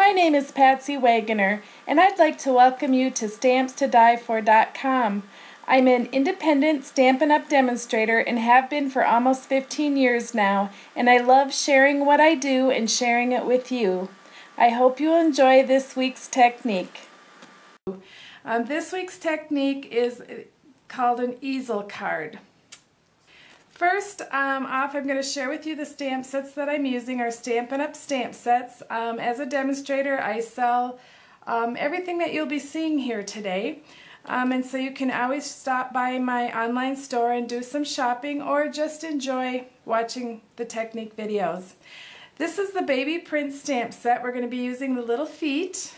My name is Patsy Waggoner, and I'd like to welcome you to StampsToDieFor.com. I'm an independent Stampin' Up! Demonstrator and have been for almost 15 years now, and I love sharing what I do and sharing it with you. I hope you'll enjoy this week's technique. This week's technique is called an easel card. First off, I'm going to share with you the stamp sets that I'm using are Stampin' Up! Stamp sets. As a demonstrator, I sell everything that you'll be seeing here today. And so you can always stop by my online store and do some shopping or just enjoy watching the technique videos. This is the baby print stamp set. We're going to be using the little feet.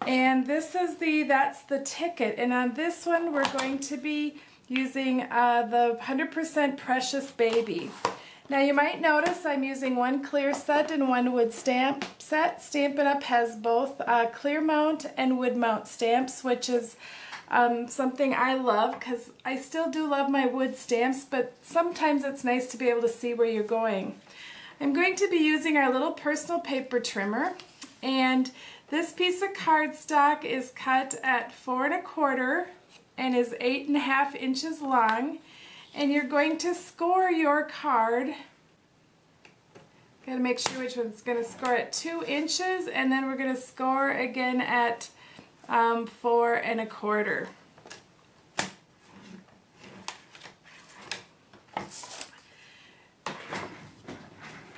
And this is that's the ticket. And on this one, we're going to be using the 100% Precious Baby. Now you might notice I'm using one clear set and one wood stamp set. Stampin' Up! Has both clear mount and wood mount stamps, which is something I love because I still do love my wood stamps, but sometimes it's nice to be able to see where you're going. I'm going to be using our little personal paper trimmer, and this piece of cardstock is cut at 4 1/4 and is 8.5 inches long, and you're going to score your card. Got to make sure which one's going to score at 2 inches, and then we're going to score again at 4 1/4.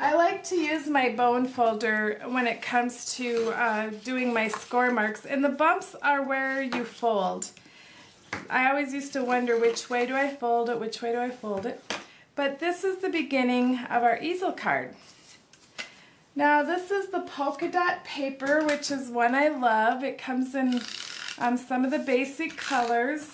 I like to use my bone folder when it comes to doing my score marks, and the bumps are where you fold. I always used to wonder which way do I fold it, which way do I fold it. But this is the beginning of our easel card. Now this is the polka dot paper, which is one I love. It comes in some of the basic colors.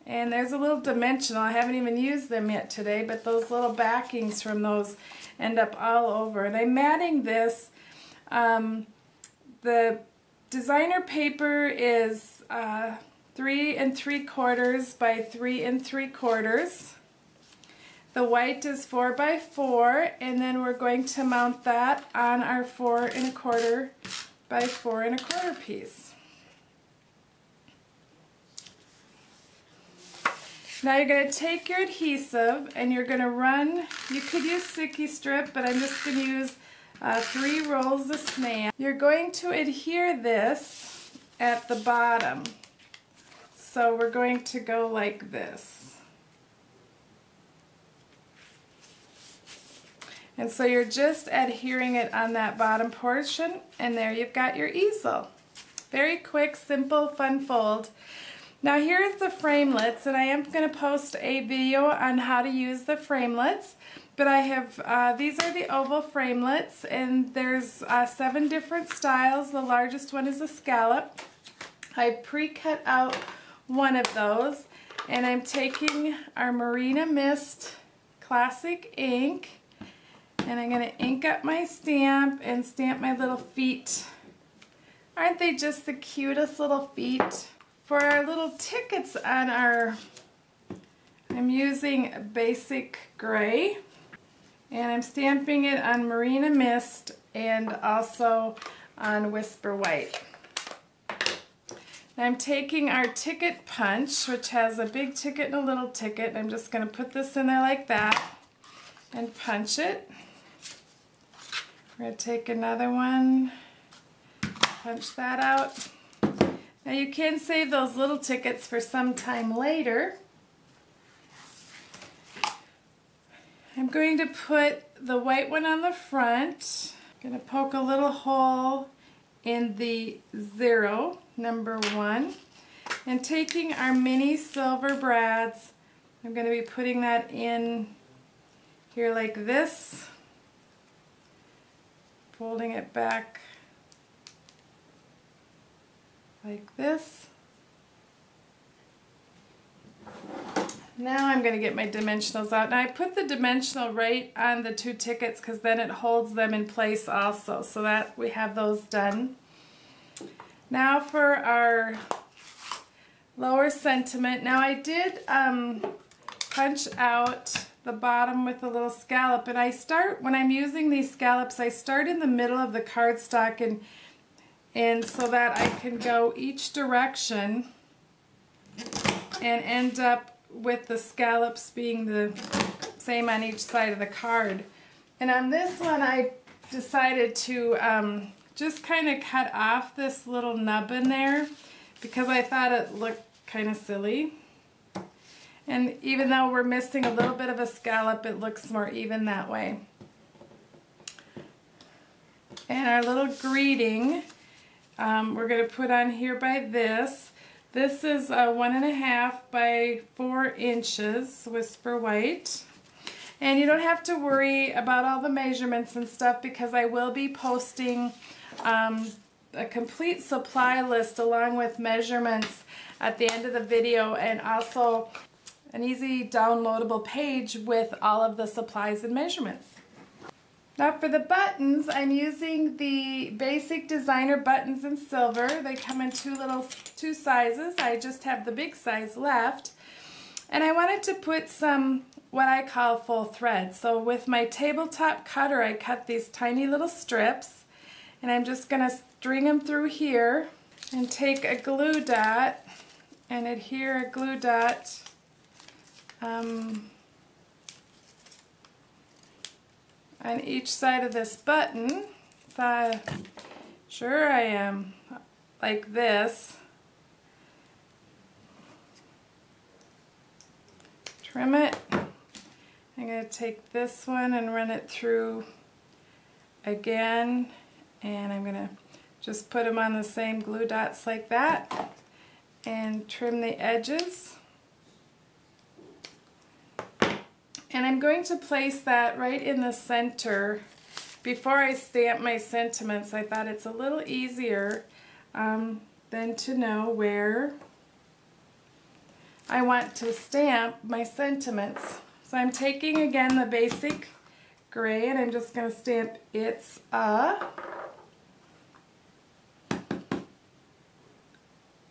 And there's a little dimensional. I haven't even used them yet today, but those little backings from those end up all over. And I'm matting this. The designer paper is 3 3/4 by 3 3/4. The white is 4 by 4, and then we're going to mount that on our 4 1/4 by 4 1/4 piece. Now you're going to take your adhesive and you're going to run, you could use sticky strip, but I'm just going to use 3 rolls of snap. You're going to adhere this at the bottom. So we're going to go like this. And so you're just adhering it on that bottom portion, and there you've got your easel. Very quick, simple, fun fold. Now here's the framelets, and I am going to post a video on how to use the framelets. But I have, these are the oval framelets, and there's 7 different styles. The largest one is a scallop. I pre-cut out one of those, and I'm taking our Marina Mist Classic ink, and I'm going to ink up my stamp and stamp my little feet. Aren't they just the cutest little feet? For our little tickets on I'm using Basic Gray, and I'm stamping it on Marina Mist and also on Whisper White. I'm taking our ticket punch, which has a big ticket and a little ticket. I'm just going to put this in there like that and punch it. We're going to take another one, punch that out. Now you can save those little tickets for some time later. I'm going to put the white one on the front. I'm going to poke a little hole in the 0, number 1. And taking our mini silver brads, I'm going to be putting that in here like this. Folding it back like this. Now I'm going to get my dimensionals out. Now I put the dimensional right on the 2 tickets because then it holds them in place also, so that we have those done. Now for our lower sentiment. Now I did punch out the bottom with a little scallop, and I start, when I'm using these scallops, I start in the middle of the cardstock and so that I can go each direction and end up with the scallops being the same on each side of the card. And on this one I decided to just kind of cut off this little nub in there because I thought it looked kind of silly. And even though we're missing a little bit of a scallop, it looks more even that way. And our little greeting, we're going to put on here by this. This is 1.5 by 4 inches Whisper White. And you don't have to worry about all the measurements and stuff because I will be posting a complete supply list along with measurements at the end of the video, and also an easy downloadable page with all of the supplies and measurements. Now for the buttons, I'm using the basic designer buttons in silver. They come in two sizes. I just have the big size left. And I wanted to put some what I call full thread. So with my tabletop cutter, I cut these tiny little strips, and I'm just going to string them through here and take a glue dot and adhere a glue dot on each side of this button. Sure I am, like this. Trim it. I'm going to take this one and run it through again, and I'm going to just put them on the same glue dots like that and trim the edges. And I'm going to place that right in the center. Before I stamp my sentiments, I thought it's a little easier than to know where I want to stamp my sentiments. So I'm taking again the basic gray, and I'm just going to stamp It's a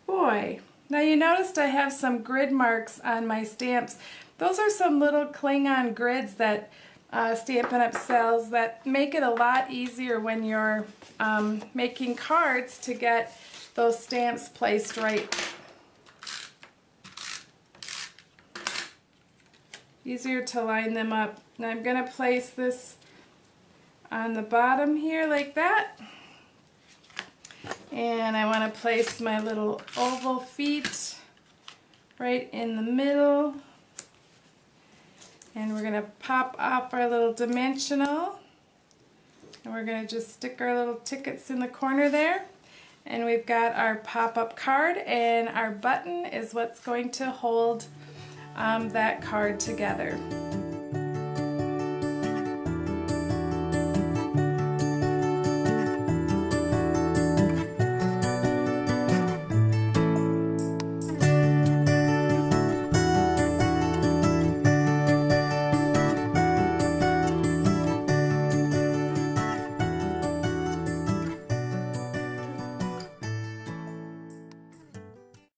Boy. Now you noticed I have some grid marks on my stamps. Those are some little Klingon grids that Stampin' Up! Sells that make it a lot easier when you're making cards to get those stamps placed right. Easier to line them up. Now I'm going to place this on the bottom here like that. And I want to place my little oval feet right in the middle. And we're going to pop off our little dimensional. And we're going to just stick our little tickets in the corner there. And we've got our pop-up card, and our button is what's going to hold that card together.